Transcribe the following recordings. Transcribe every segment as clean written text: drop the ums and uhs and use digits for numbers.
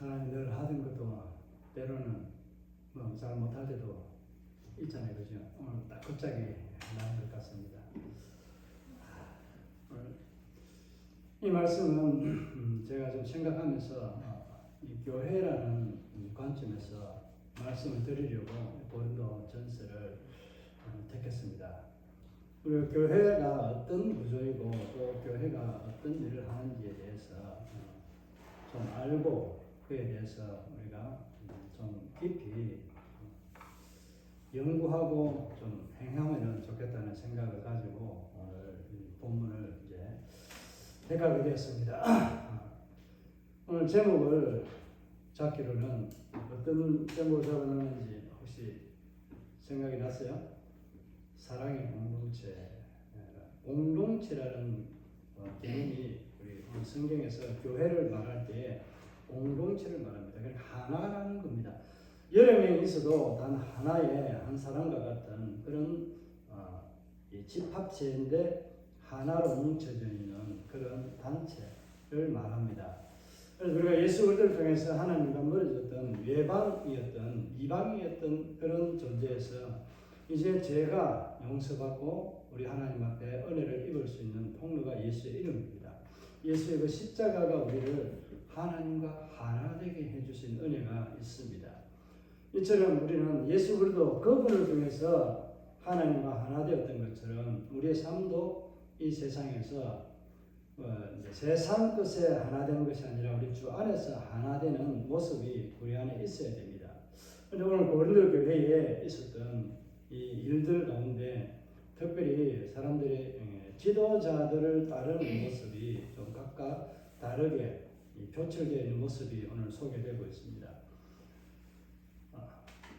하나님 늘 하던 것도 때로는 뭐 잘 못할 때도 있잖아요, 그죠? 오늘 딱 갑자기 나는 것 같습니다. 오늘 이 말씀은 제가 좀 생각하면서 이 교회라는 관점에서 말씀을 드리려고 고린도 전서를 택했습니다. 그리고 교회가 어떤 구조이고 또 교회가 어떤 일을 하는지에 대해서 좀 알고 그에 대해서 우리가 좀 깊이 연구하고 좀 행하면 좋겠다는 생각을 가지고 오늘 이 본문을 이제 택하게 되었습니다. 오늘 제목을 잡기로는 어떤 제목을 잡아놨는지 혹시 생각이 났어요? 사랑의 공동체. 공동체라는 개념이 우리 성경에서 교회를 말할 때 공동체를 말합니다. 그러니까 하나라는 겁니다. 여러 명이 있어도 단 하나의 한 사람과 같은 그런 집합체인데 하나로 뭉쳐져 있는 그런 단체를 말합니다. 그래서 우리가 예수 그리스도를 통해서 하나님과 멀어졌던 외방이었던 이방이었던 그런 존재에서 이제 죄가 용서받고 우리 하나님 앞에 은혜를 입을 수 있는 통로가 예수의 이름입니다. 예수의 그 십자가가 우리를 하나님과 하나 되게 해주신 은혜가 있습니다. 이처럼 우리는 예수 그리스도 그분을 통해서 하나님과 하나 되었던 것처럼 우리의 삶도 이 세상에서 세상 것에 하나 되는 것이 아니라 우리 주 안에서 하나 되는 모습이 우리 안에 있어야 됩니다. 그런데 오늘 고린도 교회에 있었던 이 일들 가운데 특별히 사람들이 지도자들을 따르는 모습이 좀 각각 다르게 표출되어 있는 모습이 오늘 소개되고 있습니다.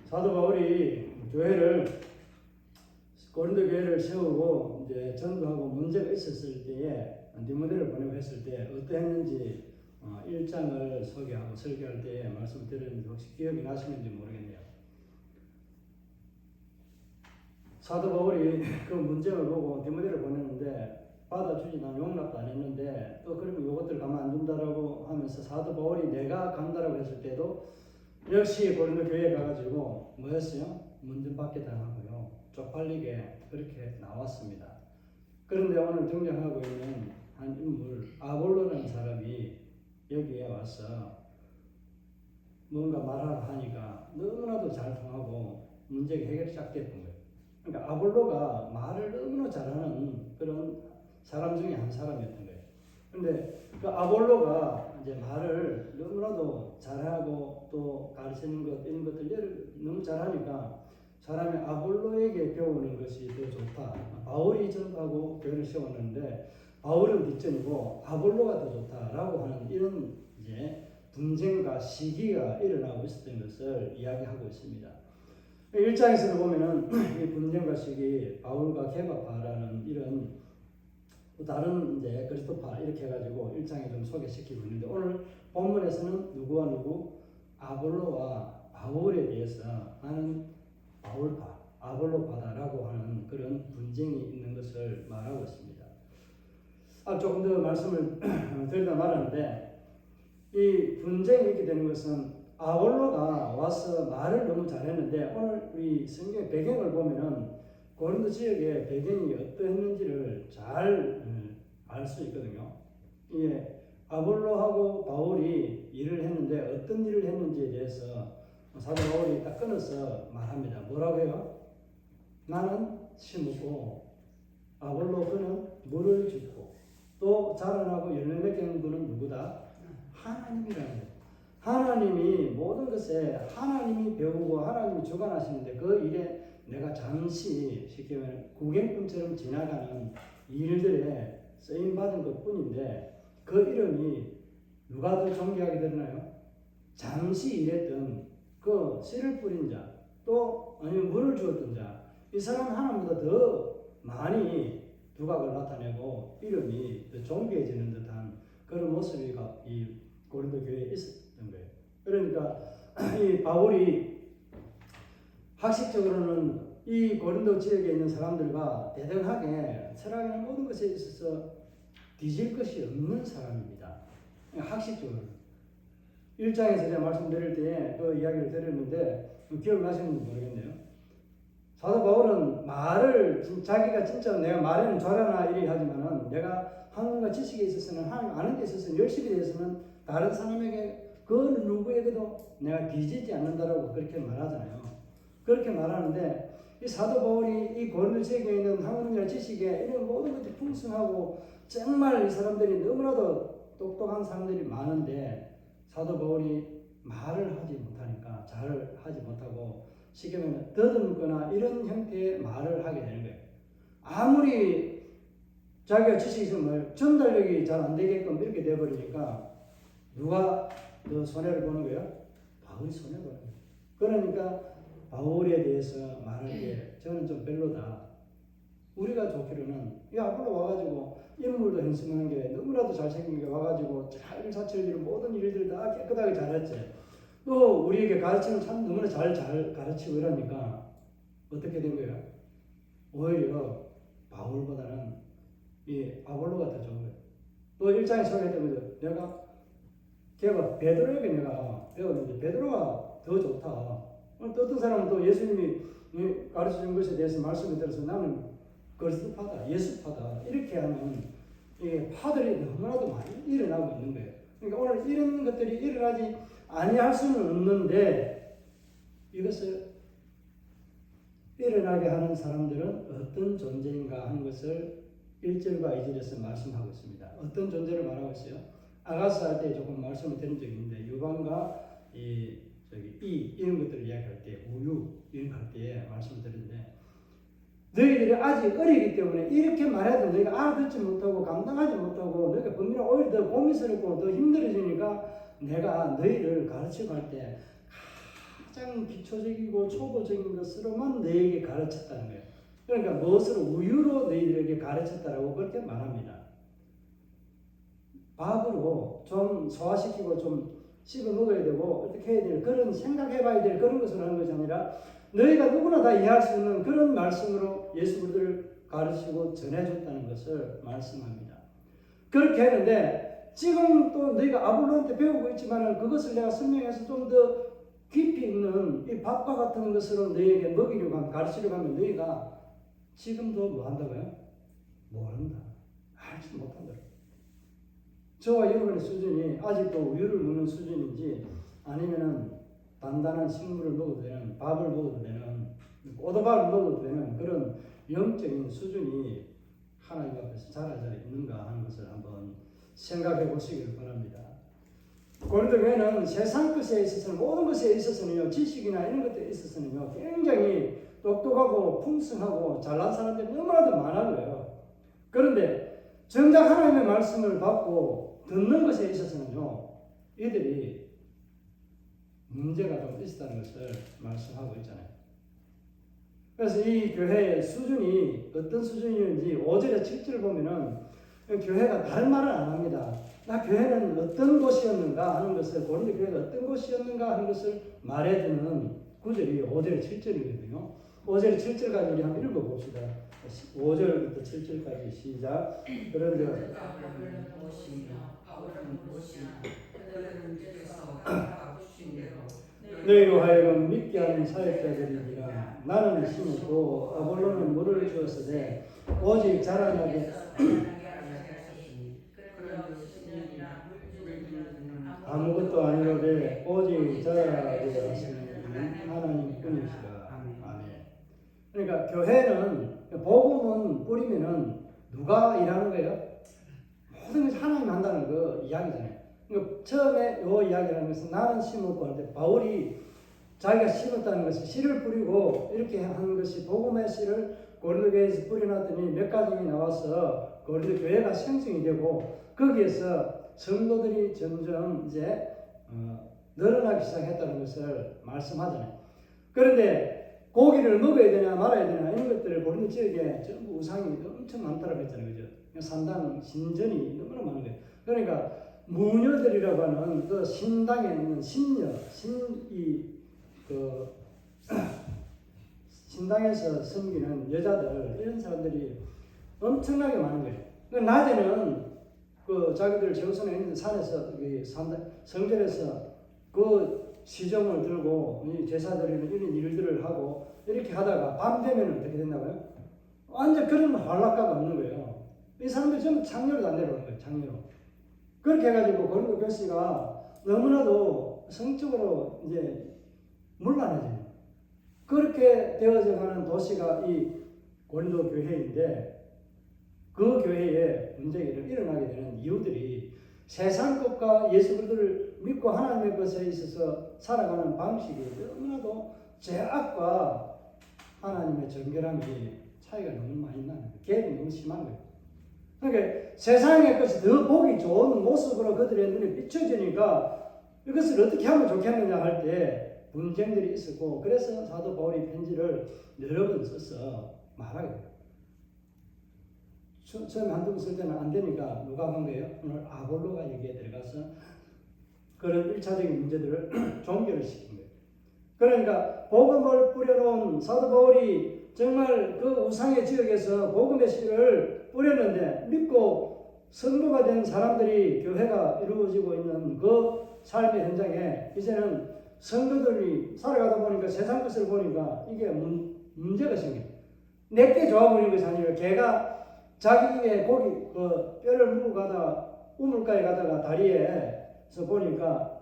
사도 바울이 고린도 교회를 세우고 이제 전도하고 문제가 있었을 때에 디모데를 보내고 했을 때 어떠했는지 1장을 소개하고 설교할 때에 말씀드렸는데 혹시 기억이 나시는지 모르겠네요. 사도 바울이 그 문제를 보고 디모데를 보냈는데 받아주지 난 용납도 안 했는데 또 그러면 이것들 가만 안 둔다라고 하면서 사도 바울이 내가 간다라고 했을 때도 역시 고린도 교회에 가가지고 뭐 했어요? 문전박대 당하고요. 쪽팔리게 그렇게 나왔습니다. 그런데 오늘 등장하고 있는 한 인물 아볼로라는 사람이 여기에 와서 뭔가 말하라 하니까 너무나도 잘 통하고 문제가 해결이 싹 됐던 거예요. 그러니까 아볼로가 말을 너무나 잘하는 그런 사람 중에 한 사람이었던 거예요. 근데 그 아볼로가 이제 말을 너무나도 잘하고 또 가르치는 것 이런 것들 너무 잘하니까 사람이 아볼로에게 배우는 것이 더 좋다. 바울이 전도하고 교회를 세웠는데 바울은 뒷전이고 아볼로가 더 좋다라고 하는 이런 이제 분쟁과 시기가 일어나고 있었던 것을 이야기하고 있습니다. 1장에서도 보면은 이 분쟁과 시기, 바울과 개바파라는 이런 또 다른 이제 그리스도파 이렇게 해가지고 1장에 좀 소개시키고 있는데 오늘 본문에서는 누구와 누구? 아볼로와 바울에 대해서 나는 바울파, 아볼로파다라고 하는 그런 분쟁이 있는 것을 말하고 있습니다. 조금 더 말씀을 드리다 말았는데 이 분쟁이 있게 되는 것은 아볼로가 와서 말을 너무 잘했는데 오늘 이 성경의 배경을 보면은 고린도 지역의 배경이 어떠했는지를 잘 알 수 있거든요. 예, 아볼로하고 바울이 일을 했는데 어떤 일을 했는지에 대해서 사도 바울이 딱 끊어서 말합니다. 뭐라고 해요? 나는 심고 아볼로 그는 물을 줍고 또 자라나고 열매 맺는 분은 누구다? 하나님이라는 거예요. 하나님이 모든 것에 하나님이 배우고 하나님이 주관하시는데 그 일에 내가 잠시 쉽게 말하면 구경꾼처럼 지나가는 일들에 쓰임받은 것 뿐인데 그 이름이 누가 더 존귀하게 되나요? 잠시 일했던 그 씨를 뿌린 자, 또 아니면 물을 주었던 자, 이 사람 하나보다 더 많이 두각을 나타내고 이름이 더 존귀해지는 듯한 그런 모습이 이 고린도 교회에 있었던 거예요. 그러니까 이 바울이 학식적으로는 이 고린도 지역에 있는 사람들과 대등하게 철학이나 모든 것에 있어서 뒤질 것이 없는 사람입니다. 학식적으로. 1장에서 제가 말씀드릴 때 그 이야기를 드렸는데 기억나시는지 모르겠네요. 사도 바울은 말을 자기가 진짜 내가 말에는 잘하나 이래 하지만은 내가 학문과 지식에 있어서는 하나님 아는 데 있어서는 열심히 대해서는 다른 사람에게 그 누구에게도 내가 뒤지지 않는다라고 그렇게 말하잖아요. 그렇게 말하는데 이 사도 바울이 이 고린도 지역에 있는 학문이나 지식에 이런 모든 것들이 풍성하고 정말 이 사람들이 너무나도 똑똑한 사람들이 많은데 사도 바울이 말을 하지 못하니까 잘 하지 못하고 쉽게 말하면 더듬거나 이런 형태의 말을 하게 되는 거예요. 아무리 자기가 지식이 있으면 전달력이 잘 안 되게끔 이렇게 돼버리니까 누가 더 손해를 보는 거예요? 바울이 손해를 보는 거예요. 그러니까 바울에 대해서 말할 때 저는 좀 별로다. 우리가 좋기로는 이 아폴로 와가지고 인물도 형성하는 게 너무나도 잘생긴 게 와가지고 잘 일사천리로 모든 일들 다 깨끗하게 잘했지. 또 우리에게 가르치면 참 너무나 잘 가르치고 이러니까 어떻게 된 거예요? 오히려 바울보다는 이 아볼로가 더 좋은 거예요. 또 1장에 소개했던 거죠. 걔가 베드로에게 내가 배웠는데 베드로가 더 좋다. 어떤 사람은 또 예수님이 가르쳐준 것에 대해서 말씀을 들어서 나는 거스파다, 예수파다 이렇게 하는 이 파들이 너무나도 많이 일어나고 있는 거예요. 그러니까 오늘 이런 것들이 일어나지 아니할 수는 없는데 이것을 일어나게 하는 사람들은 어떤 존재인가 하는 것을 1절과 2절에서 말씀하고 있습니다. 어떤 존재를 말하고 있어요? 아가스 할 때 조금 말씀을 드린 적이 있는데 유방과 이런 것들을 이야기할 때 우유 이런 거 할 때 말씀을 드렸는데 너희들이 아직 어리기 때문에 이렇게 말해도 너희가 알아듣지 못하고 감당하지 못하고 너희가 범위가 오히려 더 고민스럽고 더 힘들어지니까 내가 너희를 가르치고 할 때 가장 기초적이고 초보적인 것으로만 너희에게 가르쳤다는 거예요. 그러니까 무엇으로 우유로 너희들에게 가르쳤다라고 그렇게 말합니다. 밥으로 좀 소화시키고 좀 씹어 먹어야 되고 어떻게 해야 될 그런 생각해봐야 될 그런 것으로 하는 것이 아니라 너희가 누구나 다 이해할 수 있는 그런 말씀으로 예수 그리스도를 가르치고 전해줬다는 것을 말씀합니다. 그렇게 했는데 지금 또 너희가 아볼로한테 배우고 있지만 그것을 내가 설명해서 좀 더 깊이 있는 이 밥과 같은 것으로 너희에게 먹이려고 하면 가르치려고 하면 너희가 지금도 뭐 한다고요? 모른다. 알지 못한다. 저와 여러분의 수준이 아직도 우유를 먹는 수준인지 아니면은 단단한 식물을 먹어도 되는 밥을 먹어도 되는 오도밥을 먹어도 되는 그런 영적인 수준이 하나님 앞에서 자라져 있는가 하는 것을 한번 생각해 보시길 바랍니다. 고린도 교회는 세상 것에 있어서는 모든 것에 있어서는요 지식이나 이런 것들에 있어서는요 굉장히 똑똑하고 풍성하고 잘난 사람들이 너무나도 많아요. 그런데 정작 하나님의 말씀을 받고 듣는 것에 있어서는요 이들이 문제가 좀 있었다는 것을 말씀하고 있잖아요. 그래서 이 교회의 수준이 어떤 수준이었는지 5절에 7절을 보면은 교회가 다른 말을 안 합니다. 나 교회는 어떤 곳이었는가 하는 것을 고린도 교회가 어떤 곳이었는가 하는 것을 말해주는 구절이 5절에 7절이거든요. 5절에 7절까지 우리 한번 읽어봅시다. 5절부터 7절까지 시작. 그런데 너희로 하여금 믿게 하는 사역자들이니라. 나는 심었고 아볼로는 물을 주었으되 오직 자라나게 아무것도 아니로되 오직 자라나게 하시는 하나님 뿐이시라. 아멘. 그러니까 교회는 복음은 뿌리면은 누가 일하는 거예요? 모든 것이 하나님 한다는 그 이야기잖아요. 그러니까 처음에 요 이야기라는 것은 나는 심었고 하는데 바울이 자기가 심었다는 것이 씨를 뿌리고 이렇게 하는 것이 복음의 씨를 고린도 교회에서 뿌려놨더니 몇 가정이 나와서 고린도 교회가 생성이 되고 거기에서 성도들이 점점 이제 늘어나기 시작했다는 것을 말씀하잖아요. 그런데 고기를 먹어야 되냐 말아야 되냐 이런 것들을 고린도 지역에 전부 우상이 엄청 많다고 했잖아요. 그죠? 산당 신전이 너무나 많은 거예요. 그러니까 무녀들이라고 하는 그 신당에 있는 신녀, 신당에서 섬기는 여자들 이런 사람들이 엄청나게 많은 거예요. 낮에는 그 자기들 정선에 있는 산에서 성전에서 그 시종을 들고 제사 드리는 이런 일들을 하고 이렇게 하다가 밤 되면 어떻게 된다고요? 완전 그런 활락가가 없는 거예요. 이 사람들이 전부 창녀로 안 내려오는 거예요. 창녀로. 그렇게 해가지고 고린도 교회가 너무나도 성적으로 이제 문란해져요. 그렇게 되어져 가는 도시가 이 고린도 교회인데 그 교회에 문제가 일어나게 되는 이유들이 세상 것과 예수 그리스도를 믿고 하나님의 것에 있어서 살아가는 방식이 너무나도 죄악과 하나님의 정결함이 차이가 너무 많이 나는 거예요. 갭이 너무 심한 거예요. 그러니까 세상의 것이 더 보기 좋은 모습으로 그들의 눈에 비춰지니까 이것을 어떻게 하면 좋겠느냐 할 때 분쟁들이 있었고, 그래서 사도 바울이 편지를 여러 번 써서 말하게 돼요. 처음에 한두 번 쓸 때는 안 되니까 누가 한 거예요? 오늘 아볼로가 여기에 들어가서 그런 1차적인 문제들을 종결을 시킨 거예요. 그러니까 복음을 뿌려놓은 사도 바울이 정말 그 우상의 지역에서 복음의 씨를 뿌렸는데 믿고 성도가 된 사람들이 교회가 이루어지고 있는 그 삶의 현장에 이제는 성도들이 살아가다 보니까 세상 것을 보니까 이게 문제가 생겨요. 내게 좋아 보이는 것이 아니라 걔가 자기 입에 고기 뼈를 물고 가다가 우물가에 가다가 다리에서 보니까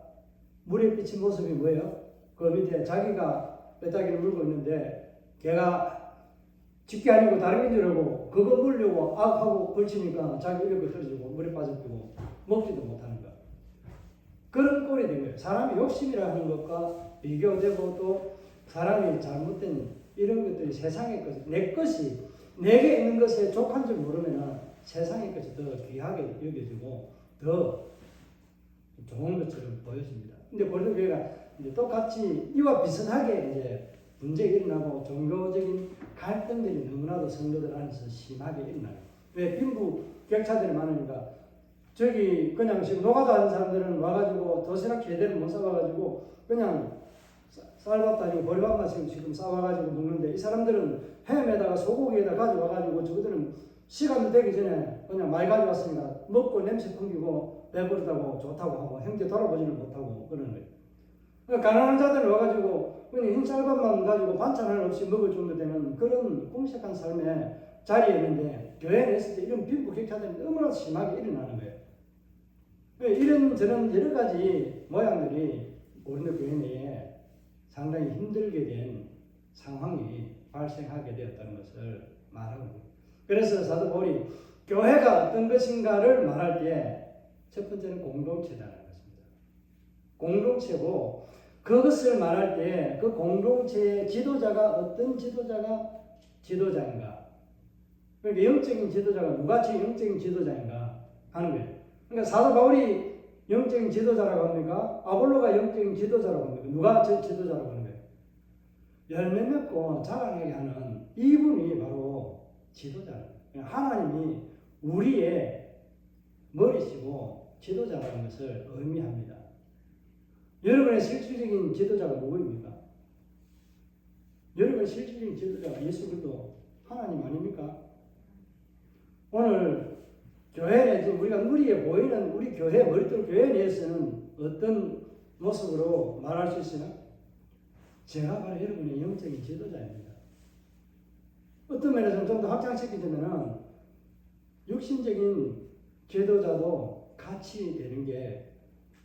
물에 비친 모습이 뭐예요? 그 밑에 자기가 뼈다귀를 물고 있는데 걔가 집게 아니고 다른 게 줄 알고 그거 물려고 악하고 걸치니까 자기 입에 떨어지고 물에 빠져버리고 먹지도 못하는 거야. 그런 꼴이 된 거예요. 사람이 욕심이라 하는 것과 비교되고 또 사람이 잘못된 이런 것들이 세상의 것, 내 것이 내게 있는 것에 족한 줄 모르면 세상의 것이 더 귀하게 여겨지고 더 좋은 것처럼 보여집니다. 근데 고린도 교회가 이제 똑같이 이와 비슷하게 이제 문제가 일어나고 종교적인 갈등들이 너무나도 성도들 안에서 심하게 일어나요. 왜 빈부격차들이 많으니까 저기 그냥 지금 노가다 하는 사람들은 와가지고 도시락 제대로 못 싸와가지고 그냥 쌀밥 아니고 보리밥만 지금 싸와가지고 먹는데 이 사람들은 햄에다가 소고기에다 가져와가지고 저들은 시간도 되기 전에 그냥 많이 가져왔으니까 먹고 냄새 풍기고 배부르다고 좋다고 하고 형제 돌아보지는 못하고 그러는 거예요. 그러니까 가난한 자들은 와가지고 그냥 흰 쌀밥만 가지고 반찬 하나 없이 먹을 정도 되는 그런 궁색한 삶의 자리였는데 교회에 있을 때 이런 빈부격차들이 너무나 심하게 일어나는 거예요. 이런 저런 여러 가지 모양들이 고린도 교회 내에 상당히 힘들게 된 상황이 발생하게 되었다는 것을 말하고 있습니다. 그래서 사도 바울이 교회가 어떤 것인가를 말할 때 첫 번째는 공동체다는 것입니다. 공동체고 그것을 말할 때 그 공동체의 지도자가 어떤 지도자인가. 그러니까 영적인 지도자가 누가같이 영적인 지도자인가 하는 거예요. 그러니까 사도 바울이 영적인 지도자라고 합니까? 아볼로가 영적인 지도자라고 합니까? 누가 지도자라고 하는 거예요? 열매 맺고 자라나게 하는 이분이 바로 지도자예요. 하나님이 우리의 머리시고 지도자라는 것을 의미합니다. 여러분의 실질적인 지도자가 누구입니까? 여러분의 실질적인 지도자가 예수 그리스도 하나님 아닙니까? 오늘 교회 내 우리가 누리에 보이는 우리 교회 머릿돌 교회 내에서는 어떤 모습으로 말할 수 있으나 제가 바로 여러분의 영적인 지도자입니다. 어떤 면에서는 좀 더 확장시키자면 육신적인 지도자도 같이 되는 게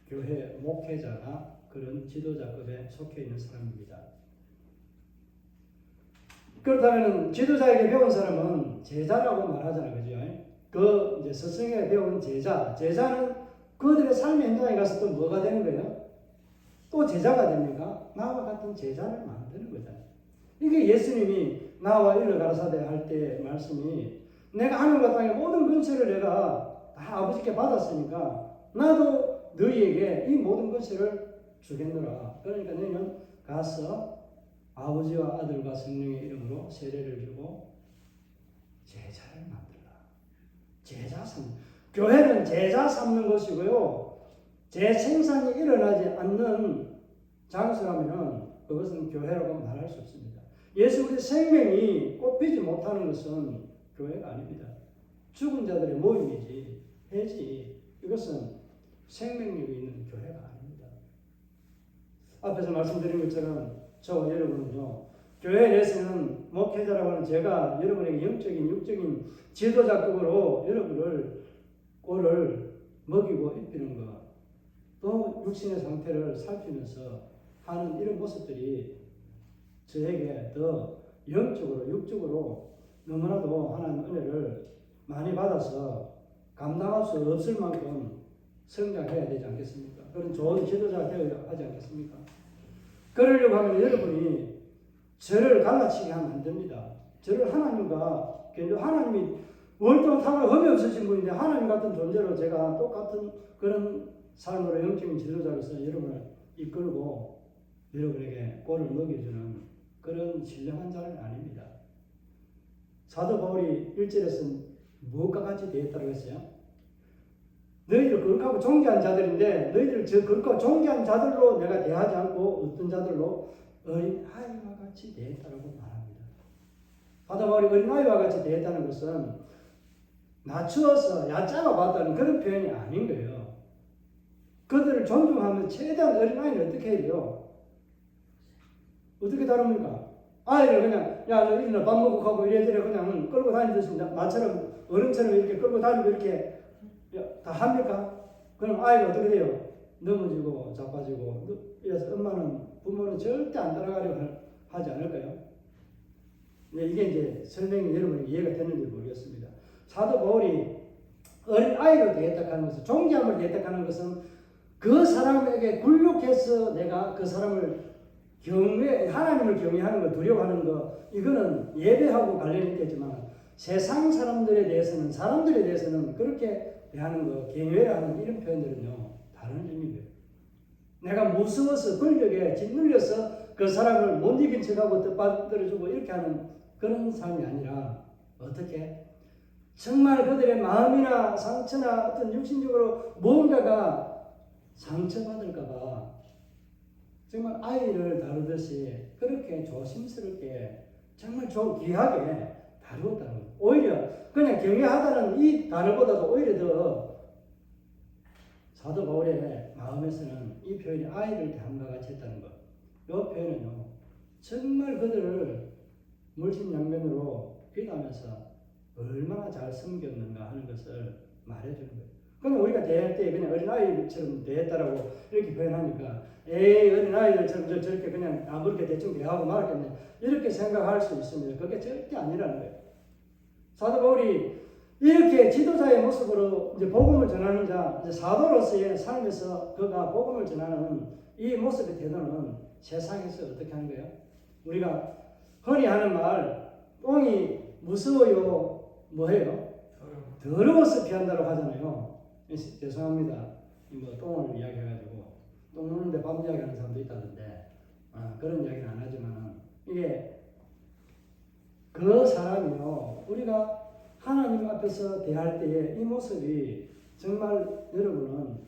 교회 목회자나 그런 지도자급에 속해 있는 사람입니다. 그렇다면 지도자에게 배운 사람은 제자라고 말하잖아요. 그죠? 그 이제 스승에게 배운 제자는 그들의 삶의 현장에 가서 또 뭐가 되는 거예요? 또 제자가 됩니까? 나와 같은 제자를 만드는 거잖아요. 이게 예수님이 나와 일러 가라사대 할 때 말씀이 내가 하늘과 땅의 모든 권세를 내가 다 아버지께 받았으니까 나도 너희에게 이 모든 권세를 주겠노라. 그러니까 너희는 가서 아버지와 아들과 성령의 이름으로 세례를 주고 제자를 만들라. 제자 삼는 교회는 제자 삼는 것이고요. 재생산이 일어나지 않는 장소라면 그것은 교회라고 말할 수 없습니다. 예수 그리스도의 생명이 꽃피지 못하는 것은 교회가 아닙니다. 죽은 자들의 모임이지 회지 이것은 생명력이 있는 교회가 아닙니다. 앞에서 말씀드린 것처럼 저와 여러분은요, 교회 내에서는 목회자라고 하는 제가 여러분에게 영적인 육적인 지도자급으로 여러분을 꼴을 먹이고 입히는 것, 또 육신의 상태를 살피면서 하는 이런 모습들이 저에게 더 영적으로 육적으로 너무나도 하나님 은혜를 많이 받아서 감당할 수 없을 만큼 성장해야 되지 않겠습니까? 그런 좋은 지도자가 되어야 하지 않겠습니까? 그러려고 하면 여러분이 저를 갈라치게 하면 안 됩니다. 저를 하나님과 하나님이 월등하고 흠이 없으신 분인데 하나님 같은 존재로 제가 똑같은 그런 삶으로 영적인 지도자로서 여러분을 이끌고 여러분에게 꼴을 먹여주는 그런 신령한 자는 아닙니다. 사도 바울이 1절에서 무엇과 같이 대했다고 했어요? 너희들 거룩하고 존귀한 자들인데 너희들 저 거룩하고 존귀한 자들로 내가 대하지 않고 어떤 자들로 어린 아이와 같이 대했다고 말합니다. 사도 바울이 어린 아이와 같이 대했다는 것은 낮추어서 얕잡아 봤다는 그런 표현이 아닌 거예요. 그들을 존중하면 최대한 어린 아이는 어떻게 해요? 어떻게 다룹니까? 아이를 그냥 야 너 일어나 밥 먹고 가고 이래저래 그냥 끌고 다니듯이 나처럼 어른처럼 이렇게 끌고 다니고 이렇게 다 합니까? 그럼 아이가 어떻게 돼요? 넘어지고 자빠지고 그래서 부모는 절대 안 따라가려고 하지 않을까요? 네, 이게 이제 설명이 여러분에게 이해가 됐는지 모르겠습니다. 사도 바울이 어린 아이로 대했다는 것은 존귀함을 대했다는 것은 그 사람에게 굴욕해서 내가 그 사람을 하나님을 경외하는 거, 두려워하는 거, 이거는 예배하고 관련이 있겠지만 세상 사람들에 대해서는 그렇게 대하는 거, 경외하는 이런 표현들은요, 다른 의미예요. 내가 무서워서 권력에 짓눌려서 그 사람을 못 이긴 척하고 뜻받들어주고 이렇게 하는 그런 삶이 아니라 어떻게? 정말 그들의 마음이나 상처나 어떤 육신적으로 무언가가 상처받을까봐 정말 아이를 다루듯이 그렇게 조심스럽게 정말 귀하게 다루었다는 거예요. 오히려 그냥 경외하다는 이 단어보다도 오히려 더 사도 바울의 마음에서는 이 표현이 아이를 대함과 같이 했다는 것. 이 표현은요, 정말 그들을 물심양면으로 비하면서 얼마나 잘 섬겼는가 하는 것을 말해주는 거예요. 그냥 우리가 대할 때 그냥 어린아이처럼 대했다라고 이렇게 표현하니까 에이 어린아이들처럼 저렇게 그냥 아무렇게 대충 대하고 말았겠네 이렇게 생각할 수 있습니다. 그게 절대 아니라는 거예요. 사도 바울이 이렇게 지도자의 모습으로 이제 복음을 전하는 자, 이제 사도로서의 삶에서 그가 복음을 전하는 이 모습의 태도는 세상에서 어떻게 하는 거예요? 우리가 흔히 하는 말, 똥이 무서워요, 뭐예요? 더러워서 피한다고 하잖아요. 죄송합니다. 뭐 똥을 이야기해가지고 똥 누는데 밥 이야기하는 사람도 있다던데 그런 이야기는 안 하지만 이게 그 사람이요 우리가 하나님 앞에서 대할 때의 이 모습이 정말 여러분은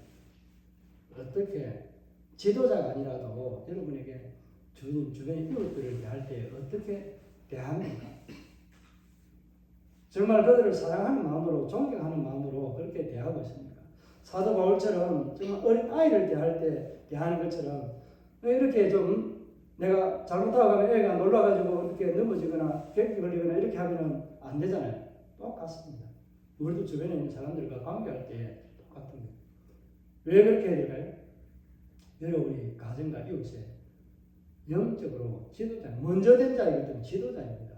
어떻게 지도자가 아니라도 여러분에게 주변의 이웃들을 대할 때 어떻게 대합니까? 정말 그들을 사랑하는 마음으로 존경하는 마음으로 그렇게 대하고 있습니다. 사도 바울처럼 정말 어린 아이를 대하는 것처럼 이렇게 좀 내가 잘못하고 가면 애가 놀라가지고 이렇게 넘어지거나 객기 걸리거나 이렇게 하면 안 되잖아요. 똑같습니다. 우리도 주변에 있는 사람들과 관계할 때 똑같은 거예요. 왜 그렇게 해야 될까요? 여러분이 가정과 이웃에 영적으로 지도자, 먼저 된 자이기 때문에 지도자입니다.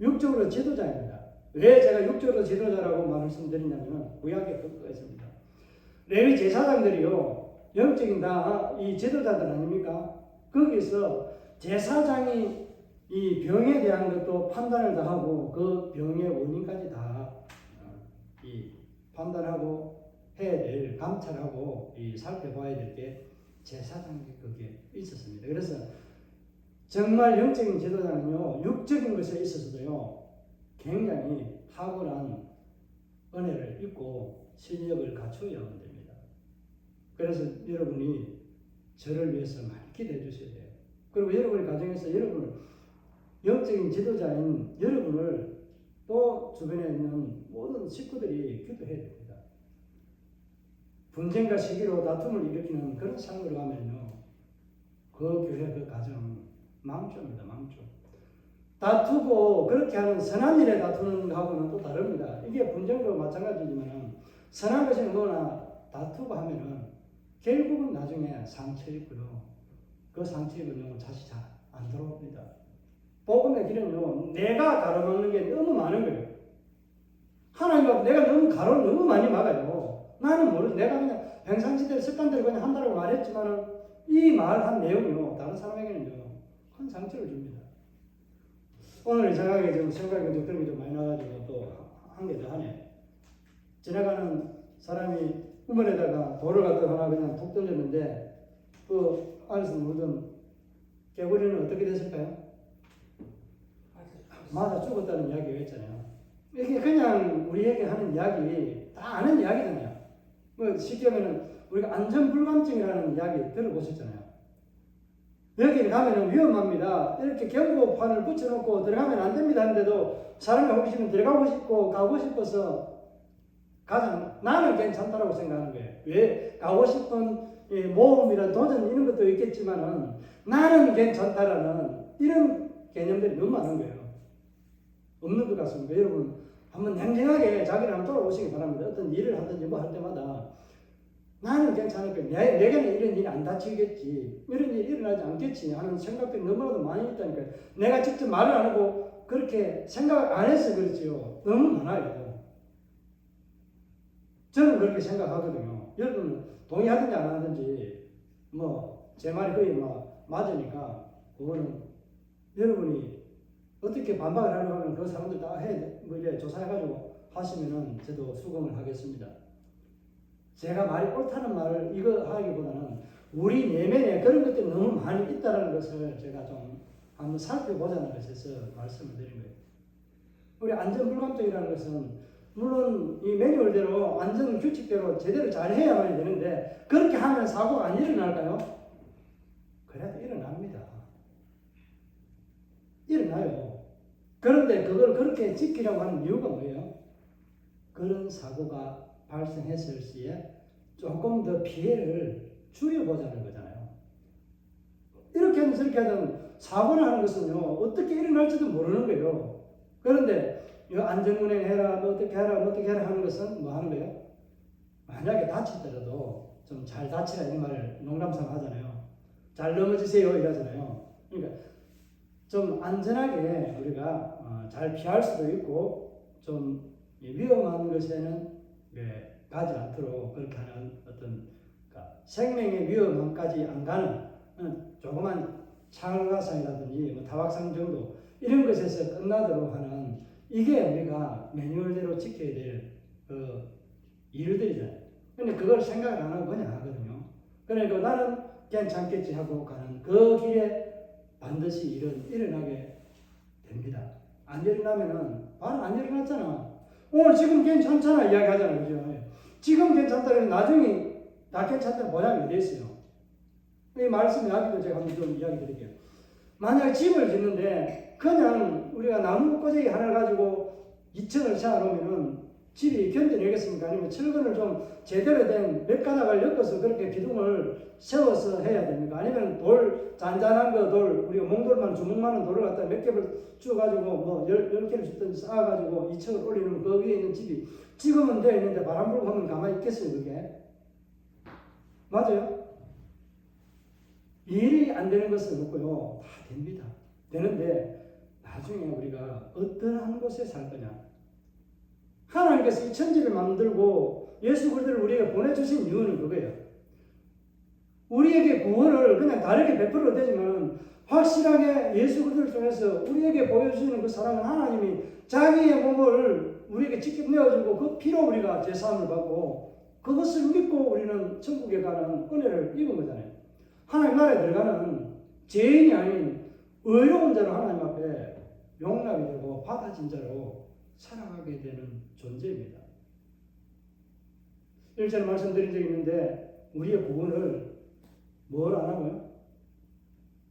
육적으로 지도자입니다. 왜 제가 육적으로 지도자라고 말씀드리냐면 구약에 그거 있습니다. 레위 제사장들이요 영적인 다 이 지도자들 아닙니까? 거기서 제사장이 이 병에 대한 것도 판단을 다 하고 그 병의 원인까지 다 이 판단하고 해야 될 감찰하고 이 살펴봐야 될 게 제사장이 거기에 있었습니다. 그래서 정말 영적인 지도자는요 육적인 것에 있어서도요 굉장히 탁월한 은혜를 입고 실력을 갖추어야 하면 됩니다. 그래서 여러분이 저를 위해서 많이 기도해 주셔야 돼요. 그리고 여러분의 가정에서 여러분을 영적인 지도자인 여러분을 또 주변에 있는 모든 식구들이 기도해야 됩니다. 분쟁과 시기로 다툼을 일으키는 그런 삶으로 가면요 그 교회 그 가정 망조입니다. 망조. 다투고 그렇게 하는 선한 일에 다투는 거하고는 또 다릅니다. 이게 분쟁도 마찬가지지만 선한 것이 뭐나 다투고 하면은 결국은 나중에 상처 입고요. 그 상처 입으면 다시 잘 안 돌아옵니다. 복음의 길은요, 내가 가로막는 게 너무 많은 거예요. 하나님 앞 내가 너무 많이 막아요. 나는 모르지. 내가 그냥 평상시대 습관대로 그냥 한다고 말했지만은 이 말한 내용이요, 다른 사람에게는요, 큰 상처를 줍니다. 오늘 저녁에 좀 생각이 좀 그런 게 좀 많이 나가지고 또 한 개 더 하네. 지나가는 사람이 우물에다가 돌을 갖다 하나 그냥 툭 던졌는데 그 안에서 물던 개구리는 어떻게 됐을까요? 맞아 죽었다는 이야기가 있잖아요. 이게 그냥 우리에게 하는 이야기 다 아는 이야기잖아요. 뭐 쉽게 하면은 우리가 안전불감증이라는 이야기 들어보셨잖아요. 여기 가면은 위험합니다. 이렇게 경고판을 붙여놓고 들어가면 안 됩니다 하는데도 사람이 호기심은 들어가고 싶고 가고 싶어서 가장 나는 괜찮다라고 생각하는 거예요. 왜? 가고 싶은 모험이나 도전 이런 것도 있겠지만은 나는 괜찮다라는 이런 개념들이 너무 많은 거예요. 없는 것 같습니다. 여러분 한번 냉정하게 자기를 한번 돌아보시기 바랍니다. 어떤 일을 하든지 뭐 할 때마다 나는 괜찮을 거야. 내게는 이런 일이 안 닥치겠지. 이런 일이 일어나지 않겠지 하는 생각들이 너무나도 많이 있다니까요. 내가 직접 말을 안 하고 그렇게 생각 안 해서 그렇지요. 너무 많아요. 저는 그렇게 생각하거든요. 여러분은 동의하든지 안 하든지 뭐 제 말이 거의 뭐 맞으니까 그거는 여러분이 어떻게 반박을 하려고 하면 그 사람들 다 뭐 이제 조사해가지고 하시면은 저도 수긍을 하겠습니다. 제가 말이 옳다는 말을 이거 하기보다는 우리 내면에 그런 것들이 너무 많이 있다는 것을 제가 좀 한번 살펴보자는 것에서 말씀을 드린 거예요. 우리 안전불감증이라는 것은 물론 이 매뉴얼대로 안전 규칙대로 제대로 잘 해야만 되는데 그렇게 하면 사고가 안 일어날까요? 그래도 일어납니다. 일어나요. 그런데 그걸 그렇게 지키려고 하는 이유가 뭐예요? 그런 사고가 발생했을 시에 조금 더 피해를 줄여보자는 거잖아요. 이렇게 하든 저렇게 하든 사고를 하는 것은요, 어떻게 일어날지도 모르는 거예요. 그런데 안전운행 해라, 뭐 어떻게 해라, 뭐 어떻게 해라 하는 것은 뭐 하는 거예요? 만약에 다치더라도 좀 잘 다치라 이 말을 농담삼아 하잖아요. 잘 넘어지세요 이러잖아요. 그러니까 좀 안전하게 우리가 잘 피할 수도 있고 좀 위험한 것에는 가지 않도록 그렇게 하는 어떤 그러니까 생명의 위험함까지 안 가는 조그만 창가상이라든지 뭐 타박상 정도 이런 것에서 끝나도록 하는 이게 우리가 매뉴얼대로 지켜야 될 그 일들이잖아요. 근데 그걸 생각을 안 하고 그냥 하거든요. 그러니까 나는 괜찮겠지 하고 가는 그 길에 반드시 일어나게 됩니다. 안 일어나면은 바로 안 일어났잖아. 오늘 지금 괜찮잖아 이야기 하잖아요. 그죠? 지금 괜찮다면 나중에 다 괜찮다는 모양이 돼 있어요. 이 말씀 이야기도 제가 한번 좀 이야기 드릴게요. 만약 집을 짓는데 그냥 우리가 나무 꼬재기 하나를 가지고 2층을 세워놓으면은 집이 견뎌내겠습니까? 아니면 철근을 좀 제대로 된 몇 가닥을 엮어서 그렇게 기둥을 세워서 해야 됩니까? 아니면 돌, 잔잔한 거 돌, 우리가 몽돌만 주먹만한 돌을 갖다 몇 개를 쭉 가지고 뭐 10개를 줬든지 쌓아가지고 2층을 올리는 그 위에 있는 집이 지금은 되어 있는데 바람 불고 하면 가만히 있겠어요, 그게? 맞아요? 일이 안 되는 것은 없고요. 다 됩니다. 되는데 나중에 우리가 어떠한 곳에 살 거냐? 하나님께서 이 천지를 만들고 예수 그리스도를 우리에게 보내주신 이유는 그거예요. 우리에게 구원을 그냥 다르게 베풀어도 되지만 확실하게 예수 그리스도를 통해서 우리에게 보여주시는 그 사랑은 하나님이 자기의 몸을 우리에게 직접 내어주고 그 피로 우리가 제사함을 받고 그것을 믿고 우리는 천국에 가는 은혜를 입은 거잖아요. 하나님 나라에 들어가는 죄인이 아닌 의로운 자로 하나님 앞에 용납이 되고 받아진 자로 살아가게 되는 존재입니다. 1절에 말씀드린 적이 있는데 우리의 구원을 뭘 안 하고요?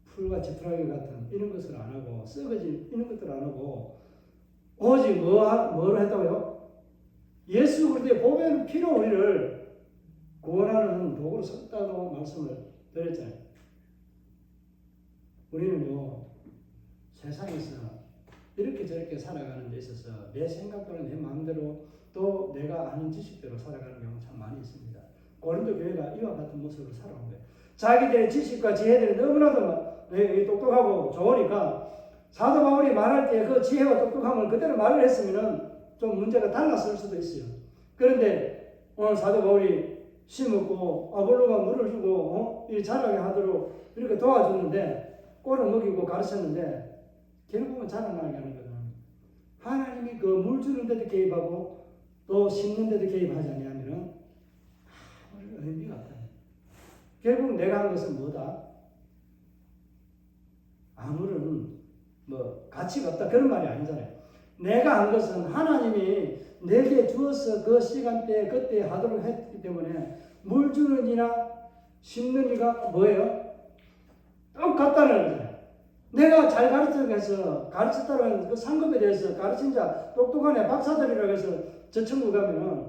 풀과 지푸라기 같은 이런 것을 안 하고 썩어진 이런 것들 안 하고 오직 뭐를 했다고요? 예수 그리스도의 보배는 피로 우리를 구원하는 도구로 썼다고 말씀을 드렸잖아요. 우리는요, 세상에서 이렇게 저렇게 살아가는 데 있어서 내 생각대로 내 마음대로 또 내가 아는 지식대로 살아가는 경우 참 많이 있습니다. 고린도 교회가 이와 같은 모습으로 살아온 거예요. 자기들의 지식과 지혜들이 너무나도 똑똑하고 좋으니까 사도 바울이 말할 때 그 지혜와 똑똑함을 그대로 말을 했으면 좀 문제가 달랐을 수도 있어요. 그런데 오늘 사도 바울이 심었고 아볼로가 물을 주고 이 자라게 하도록 이렇게 도와줬는데 꼴을 먹이고 가르쳤는데 결국은 자라나게 하는 거는 하나님이 그 물 주는 데도 개입하고 또 심는 데도 개입하지 않으면 아무런 의미가 없다. 결국 내가 한 것은 뭐다? 아무런 가치가 없다 그런 말이 아니잖아요. 내가 한 것은 하나님이 내게 주어서 그 시간대에 그때 하도록 했기 때문에 물 주는 이나 심는 이가 뭐예요? 똑같다는 거잖아요. 내가 잘 가르쳤다는 그 상급에 대해서 가르친 자 똑똑한 애 박사들이라고 해서 저 천국 가면은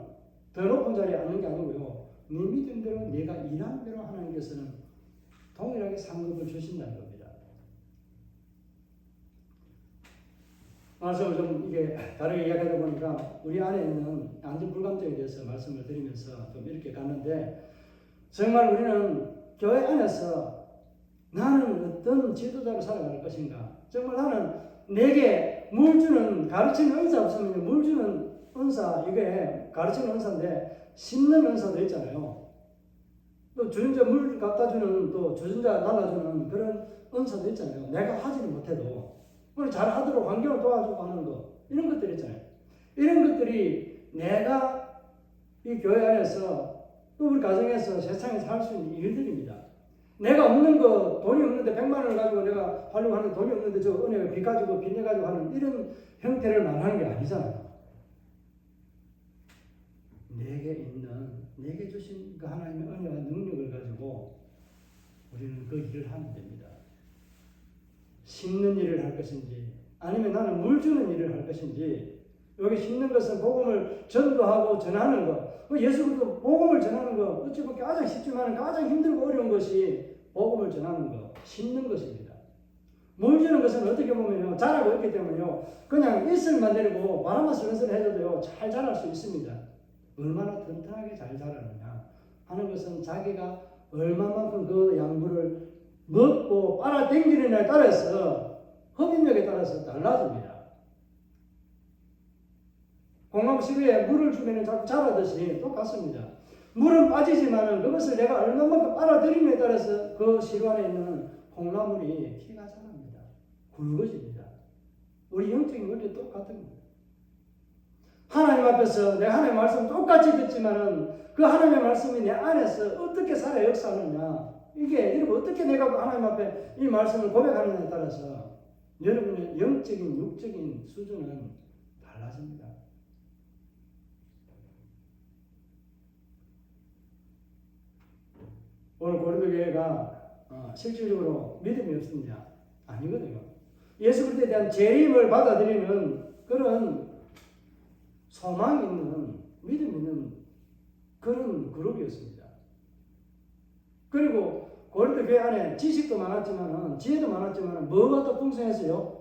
더 높은 자리에 앉는 게 아니고요. 네 믿음대로 내가 일한 대로 하나님께서는 동일하게 상급을 주신다는 겁니다. 말씀을 좀 이게 다르게 이야기하다 보니까 우리 안에 있는 안전불감증에 대해서 말씀을 드리면서 좀 이렇게 갔는데 정말 우리는 교회 안에서 나는 어떤 지도자로 살아갈 것인가? 정말 나는 내게 물 주는 가르치는 은사 없으면 물 주는 은사 이게 가르치는 은사인데 심는 은사도 있잖아요. 또 주전자 물 갖다 주는 또 주전자 날라주는 그런 은사도 있잖아요. 내가 하지는 못해도 그걸 잘 하도록 환경을 도와주고 하는 거 이런 것들 있잖아요. 이런 것들이 내가 이 교회 안에서 또 우리 가정에서 세상에서 할 수 있는 일들입니다. 내가 없는 거 돈이 없는데 100만 원을 가지고 내가 하려고 하는데 돈이 없는데 저 은혜가 빚 가지고 빚내 가지고 하는 이런 형태를 말하는 게 아니잖아요. 내게 주신 그 하나님의 은혜와 능력을 가지고 우리는 그 일을 하면 됩니다. 심는 일을 할 것인지 아니면 나는 물 주는 일을 할 것인지 여기 심는 것은 복음을 전도하고 전하는 것. 예수 그리스도 복음을 전하는 것 어찌 보면 가장 쉽지만 가장 힘들고 어려운 것이 복음을 전하는 것, 심는 것입니다. 물 주는 것은 어떻게 보면요 자라고 있기 때문에요 그냥 있을만 내리고 바람만 슬슬 해줘도요 잘 자랄 수 있습니다. 얼마나 튼튼하게 잘 자라느냐 하는 것은 자기가 얼마만큼 그 양분을 먹고 빨아당기느냐에 따라서 흡입력에 따라서 달라집니다. 공나무 시루에 물을 주면 자꾸 자라듯이 똑같습니다. 물은 빠지지만 그것을 내가 얼마만큼 빨아들이느냐에 따라서 그 시루 안에 있는 콩나물이 키가 자랍니다. 굵어집니다. 우리 영적인 원리 똑같은 겁니다. 하나님 앞에서 내 하나님의 말씀 똑같이 듣지만은 그 하나님의 말씀이 내 안에서 어떻게 살아 역사하느냐 이게 여러분 어떻게 내가 하나님 앞에 이 말씀을 고백하느냐에 따라서 여러분의 영적인 육적인 수준은 달라집니다. 오늘 고린도 교회가 실질적으로 믿음이 없느냐? 아니거든요. 예수 그리스도에 대한 재림을 받아들이는 그런 소망 있는 믿음 있는 그런 그룹이었습니다. 그리고 고린도 교회 안에 지식도 많았지만 지혜도 많았지만 뭐가 더 풍성했어요?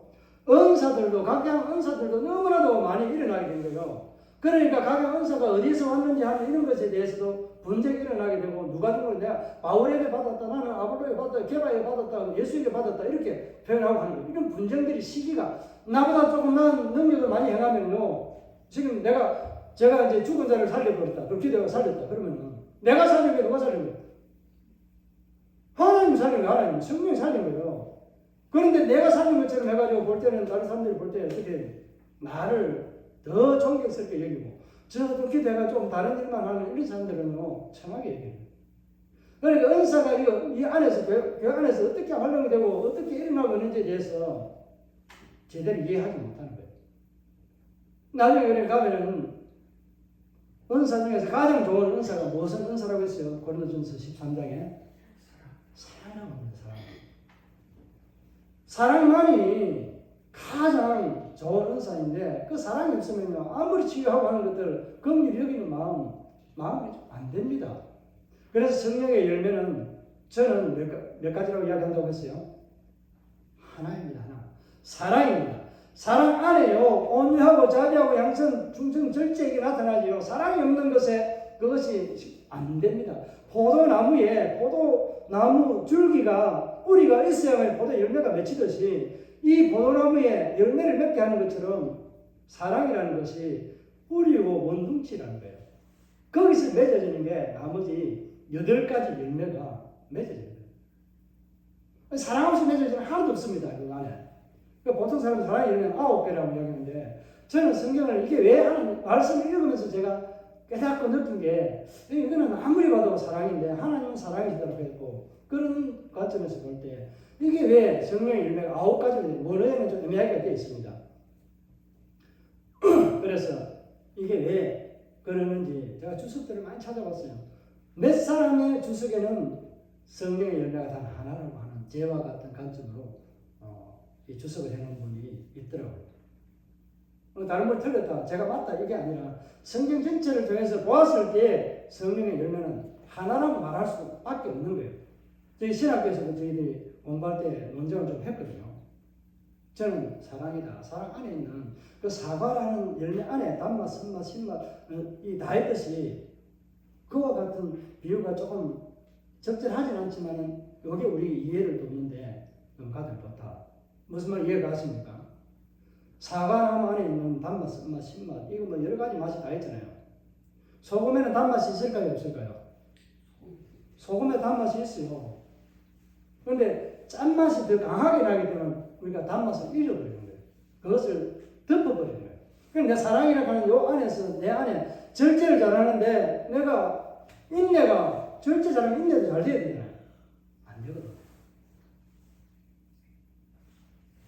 은사들도 각양 은사들도 너무나도 많이 일어나게 된 거예요. 그러니까 각양 은사가 어디서 왔는지 하는 이런 것에 대해서도 분쟁이 일어나게 되고 누가 누구 내가 바울에게 받았다 나는 아볼로에게 받았다 게바에게 받았다 예수에게 받았다 이렇게 표현하고 하는 거예요. 이런 분쟁들이 시기가 나보다 조금 난 능력을 많이 행하면요 지금 제가 이제 죽은 자를 살려버렸다 그 기대가 살렸다 그러면은 내가 살린 게 누가 살린 거예요? 하나님 살린 거 하나님 성령이 살린 거예요. 그런데 내가 살린 것처럼 해가지고 볼 때는 다른 사람들이 볼 때 어떻게 나를 더 존경스럽게 여기고 저도 기대가 좀 다른 일만 하는 이런 사람들은요 참하게 얘기해요. 그러니까 은사가 이 안에서 교회 안에서 어떻게 활용이 되고 어떻게 일어나고 있는지에 대해서 제대로 이해하지 못하는 거예요. 나중에 그래 가면은 은사 중에서 가장 좋은 은사가 무슨 은사라고 했어요? 고린도전서 13장에 사랑입니다. 사랑만이 가장 좋은 은사인데 그 사랑이 없으면요 아무리 치유하고 하는 것들 긍휼히 여기는 마음이 좀 안 됩니다. 그래서 성령의 열매는 저는 몇 가지라고 이야기한다고 했어요. 하나입니다. 하나. 사랑입니다. 사랑 안에요. 온유하고 자비하고 양선, 충성, 절제 이게 나타나지요. 사랑이 없는 것에 그것이 안 됩니다. 포도나무에 포도나무 줄기가 뿌리가 있어야만 포도 열매가 맺히듯이 이 포도나무에 열매를 맺게 하는 것처럼 사랑이라는 것이 뿌리고 원둥치라는 거예요. 거기서 맺어지는 게 나머지 8가지 열매가 맺어져요. 사랑 없이 맺어지는 하나도 없습니다. 그 안에. 보통 사람은 사랑의 열매는 9개라고 이야기하는데 저는 성경을 이게 왜 하는 말씀을 읽으면서 제가 깨닫고 느낀 게 이거는 아무리 봐도 사랑인데 하나님은 사랑이시다고 했고 그런 관점에서 볼 때 이게 왜 성령의 열매가 9가지가 원어에는 좀 애매하게 되어 있습니다. 그래서 이게 왜 그러는지 제가 주석들을 많이 찾아봤어요. 몇 사람의 주석에는 성령의 열매가 단 하나라고 하는 제와 같은 관점으로 이 주석을 해놓은 분이 있더라고요. 다른 걸 틀렸다, 제가 맞다 이게 아니라 성경 전체를 통해서 보았을 때 성령의 열매는 하나라고 말할 수밖에 없는 거예요. 저희 신학교에서도 저희들이 공부할 때 논쟁을 좀 했거든요. 저는 사랑이다. 사랑 안에 있는 그 사과라는 열매 안에 단맛, 선맛, 신맛 이 다 있듯이 그와 같은 비유가 조금 적절하진 않지만은 이게 우리 이해를 돕는데 가장 좋다. 무슨 말 이해가 가십니까? 사과나무 안에 있는 단맛, 선맛, 신맛 이거 뭐 여러 가지 맛이 다 있잖아요. 소금에는 단맛이 있을까요, 없을까요? 소금에 단맛이 있어요. 그런데 짠맛이 더 강하게 나기 때문에 우리가 단맛을 잃어버리는 거예요. 그것을 덮어버리는 거예요. 그러니까 사랑이라고 하는 요 안에서 내 안에 절제를 잘하는데 내가 인내가 절제 잘하면 인내도 잘 돼야 되잖아요. 안 되거든.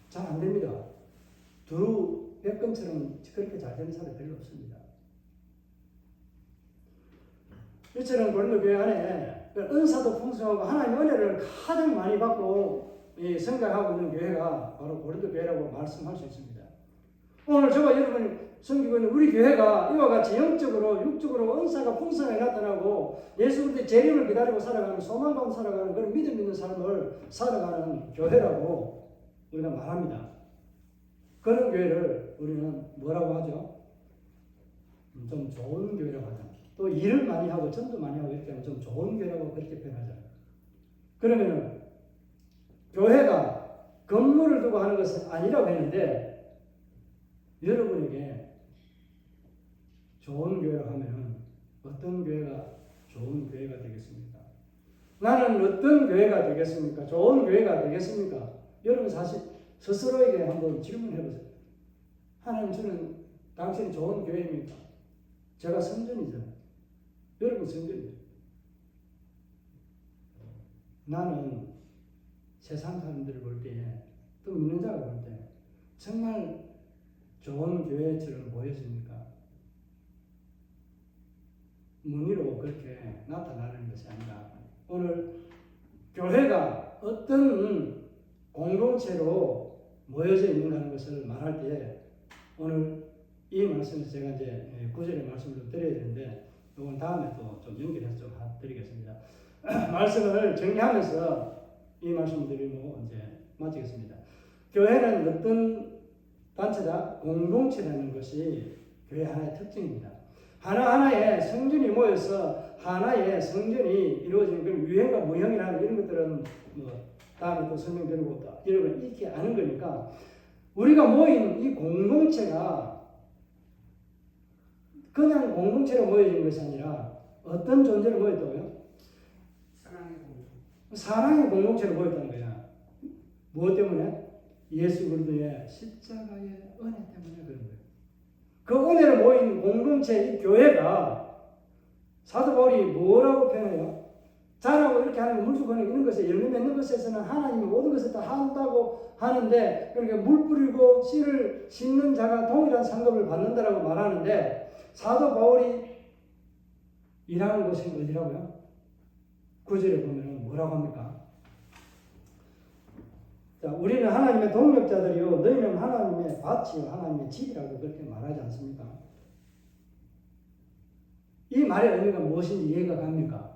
잘 안 됩니다. 두루 백건처럼 그렇게 잘 되는 사람이 별로 없습니다. 이처럼 고린도 교회 안에 은사도 풍성하고 하나님의 은혜를 가장 많이 받고 생각하고 있는 교회가 바로 고린도 교회라고 말씀할 수 있습니다. 오늘 저와 여러분이 섬기고 있는 우리 교회가 이와 같이 영적으로 육적으로 은사가 풍성하게 나타나고 예수 그리스도의 재림을 기다리고 살아가는 소망 가운데 살아가는 그런 믿음 있는 삶을 살아가는 교회라고 우리가 말합니다. 그런 교회를 우리는 뭐라고 하죠? 좀 좋은 교회라고 하죠. 또 일을 많이 하고 전도 많이 하고 이렇게 하면 좀 좋은 교회라고 그렇게 표현하잖아요. 그러면은 교회가 건물을 두고 하는 것은 아니라고 했는데 여러분에게 좋은 교회라고 하면은 어떤 교회가 좋은 교회가 되겠습니까? 나는 어떤 교회가 되겠습니까? 좋은 교회가 되겠습니까? 여러분 사실 스스로에게 한번 질문해 보세요. 하나님 저는 당신이 좋은 교회입니까? 제가 성전이잖아요. 여러분 성전이죠. 나는 세상 사람들을 볼 때, 또 믿는 자가 볼 때 정말 좋은 교회처럼 보여집니까? 무늬로 그렇게 나타나는 것이 아니라 오늘 교회가 어떤 공동체로 모여져 있는가는 것을 말할 때 오늘 이 말씀에서 제가 이제 9절의 말씀을 좀 드려야 되는데 이건 다음에 또 좀 연결해서 좀 드리겠습니다. 말씀을 정리하면서 이 말씀을 드리고 이제 마치겠습니다. 교회는 어떤 단체다? 공동체라는 것이 교회 하나의 특징입니다. 하나하나의 성전이 모여서 하나의 성전이 이루어지는 그런 유형과 무형이라는 이런 것들은 뭐 다음에 또 설명드리고 또 여러분 익히 아는 거니까 우리가 모인 이 공동체가 그냥 공동체로 모여진 것이 아니라 어떤 존재로 모였다고요? 사랑의 공동체로 모였다는 거야. 무엇 때문에? 예수 그리스도의 십자가의 은혜 때문에 그런 거예요. 그 은혜로 모인 공동체 이 교회가 사도 바울이 뭐라고 표현해요? 자라고 이렇게 하는 물수건을 있는 것에 열매 맺는 것에서는 하나님이 모든 것을 다 한다고 하는데 그러니까 물 뿌리고 씨를 심는 자가 동일한 상급을 받는다라고 말하는데 사도 바울이 일하는 곳이 어디라고요? 9절에 보면 뭐라고 합니까? 자, 우리는 하나님의 동역자들이요 너희는 하나님의 밭이요 하나님의 집이라고 그렇게 말하지 않습니까? 이 말의 의미가 무엇인지 이해가 갑니까?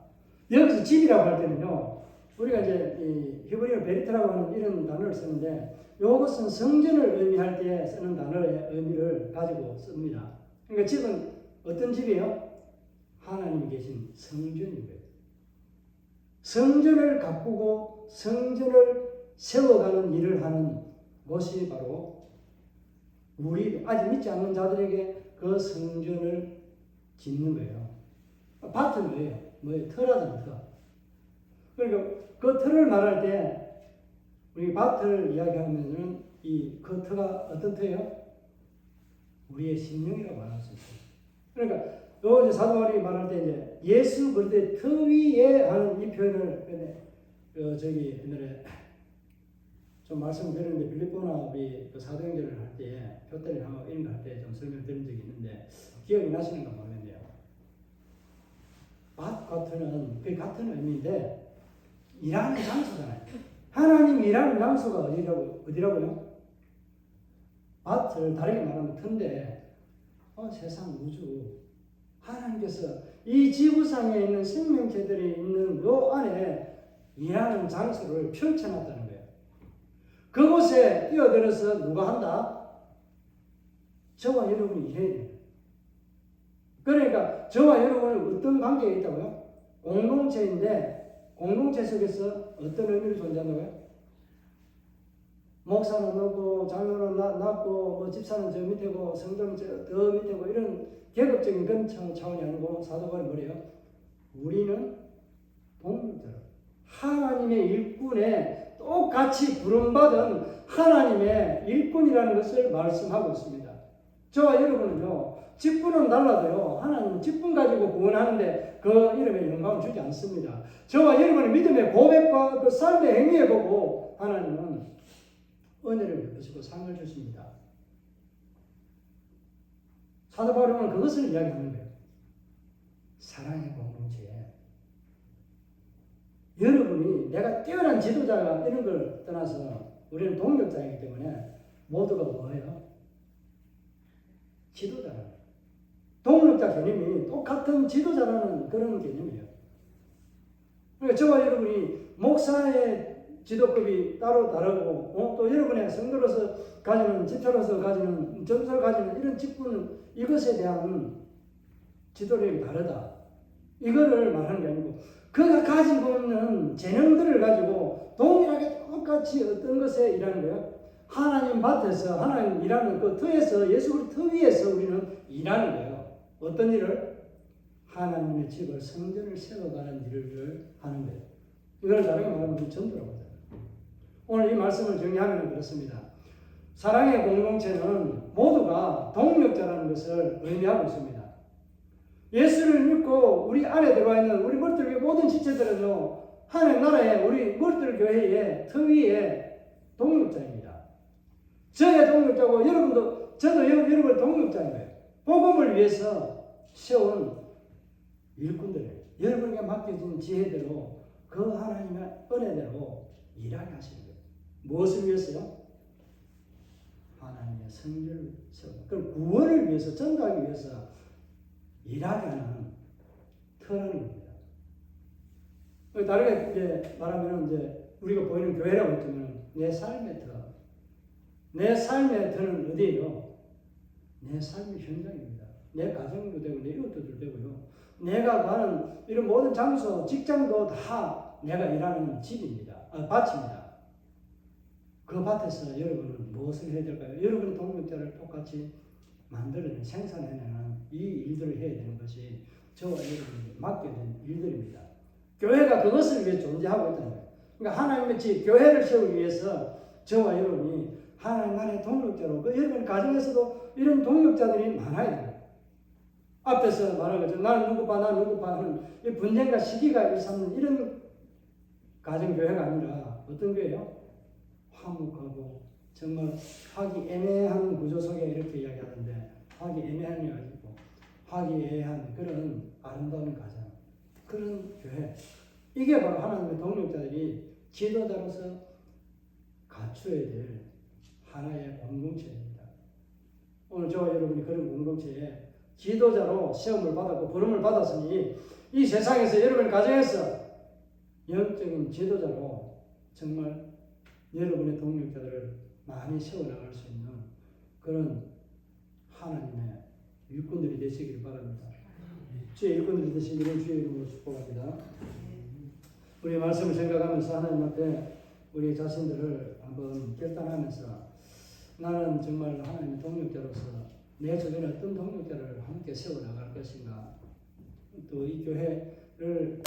여기서 집이라고 할 때는요 우리가 이제 이 히브리어 베리트라고 하는 이런 단어를 쓰는데 이것은 성전을 의미할 때 쓰는 단어의 의미를 가지고 씁니다. 그러니까 집은 어떤 집이에요? 하나님이 계신 성전인 거예요. 성전을 가꾸고 성전을 세워가는 일을 하는 곳이 바로 우리 아직 믿지 않는 자들에게 그 성전을 짓는 거예요. 밭은 뭐예요? 뭐예요? 터라잖아, 터. 그러니까 그 터를 말할 때 우리 밭을 이야기하면은 그 터가 어떤 터예요? 우리의 심령이라고 말할 수 있어요. 그러니까 요 이제 사도 바울이 말할 때 이제 예수 그리스도의 터 위에 하는 이 표현을 저기 옛날에 좀 말씀드렸는데 빌립보나 우리 그 사도행전을 할 때 표대를 이런 거 할 때 좀 설명드린 적이 있는데 기억이 나시는가 모르겠네요. 밭과 터는 그 같은 의미인데 일하는 장소잖아요. 하나님 일하는 장소가 어디라고요? 밭을 다르게 말하면 터인데 세상 우주 하나님께서 이 지구상에 있는 생명체들이 있는 요 안에 일하는 장소를 펼쳐놨다는 거예요. 그곳에 뛰어들어서 누가 한다? 저와 여러분이 일해야 돼요. 그러니까 저와 여러분은 어떤 관계에 있다고요? 공동체인데 공동체 속에서 어떤 의미를 존재한다고요? 목사는 너고 장로는 낮고 뭐 집사는 저 밑에고 성도는 더 밑에고 이런 계급적인 그런 차원이 아니고 사도 바울이 뭐래요? 우리는 동물들 하나님의 일꾼에 똑같이 부름받은 하나님의 일꾼이라는 것을 말씀하고 있습니다. 저와 여러분은요 직분은 달라도요 하나님은 직분 가지고 구원하는데 그 이름에 영광을 주지 않습니다. 저와 여러분의 믿음의 고백과 그 삶의 행위에 보고 하나님은 은혜를 베푸시고 상을 주십니다. 사도 바울은 그것을 이야기하는 거예요. 사랑의 공동체에 여러분이 내가 뛰어난 지도자가 이런 걸 떠나서 우리는 동력자이기 때문에 모두가 뭐예요? 지도자라는 거예요. 동력자 개념이 똑같은 지도자라는 그런 개념이에요. 그러니까 저와 여러분이 목사의 지도급이 따로 다르고 또 여러분의 성도로서 가지는 집사로서 가지는 점수를 가지는 이런 직분은 이것에 대한 지도력이 다르다. 이거를 말하는 게 아니고 그가 가지고 있는 재능들을 가지고 동일하게 똑같이 어떤 것에 일하는 거예요? 하나님 밭에서 하나님 일하는 그 터에서 예수 그리스도 터 위에서 우리는 일하는 거예요. 어떤 일을? 하나님의 집을 성전을 세워가는 일을 하는 거예요. 이걸 다르게 말하면 전도라고 하죠. 오늘 이 말씀을 정리하면 그렇습니다. 사랑의 공동체는 모두가 동력자라는 것을 의미하고 있습니다. 예수를 믿고 우리 안에 들어와 있는 우리 머리들 모든 지체들은요 하나님 나라의 우리 머리들 교회의 터 위에 동력자입니다. 저의 동력자고 저도 여러분의 동력자인 거예요. 복음을 위해서 세운 일꾼들이에요. 여러분에게 맡겨진 지혜대로 그 하나님의 은혜대로 일하게 하시는 거예요. 무엇을 위해서요? 하나님의 성전을 세우고 그럼 구원을 위해서 전도하기 위해서 일하게 하는 터라는 겁니다. 다르게 이제 말하면 이제 우리가 보이는 교회라고 했지만 내 삶의 터, 내 삶의 터는 어디예요? 내 삶의 현장입니다. 내 가정도 되고 내 이웃도 되고요. 내가 가는 이런 모든 장소, 직장도 다 내가 일하는 집입니다. 밭입니다. 그 밭에서 여러분은 무엇을 해야 될까요? 여러분의 동력자를 똑같이 만들어내는, 생산해내는 이 일들을 해야 되는 것이 저와 여러분에게 맡겨진 일들입니다. 교회가 그것을 위해 존재하고 있다는 거예요. 그러니까 하나님의 집, 교회를 세우기 위해서 저와 여러분이 하나님 나라의 동력자로 그 여러분 가정에서도 이런 동력자들이 많아야 돼요. 앞에서 말한 것처럼 나는 누구 봐 하는 이 분쟁과 시기가 일삼는 이런 가정교회가 아니라 어떤 교회요? 화목하고 정말 하기 애매한 구조 속에 이렇게 이야기하는데 하기 애매함이 아니고 화기애애한 그런 아름다운 가정, 그런 교회, 이게 바로 하나님의 동력자들이 지도자로서 갖추어야 될 하나의 공동체입니다. 오늘 저와 여러분이 그런 공동체에 지도자로 시험을 받았고 부름을 받았으니 이 세상에서 여러분 가정에서 영적인 지도자로 정말 여러분의 동력자들을 많이 세워나갈 수 있는 그런 하나님의 일꾼들이 되시길 바랍니다. 주의 일꾼들이 되시기를 주의 이름으로 축복합니다. 우리 말씀을 생각하면서 하나님 앞에 우리 자신들을 한번 결단하면서 나는 정말 하나님의 동력자로서 내 주변에 어떤 동력자를 함께 세워나갈 것인가, 또 이 교회를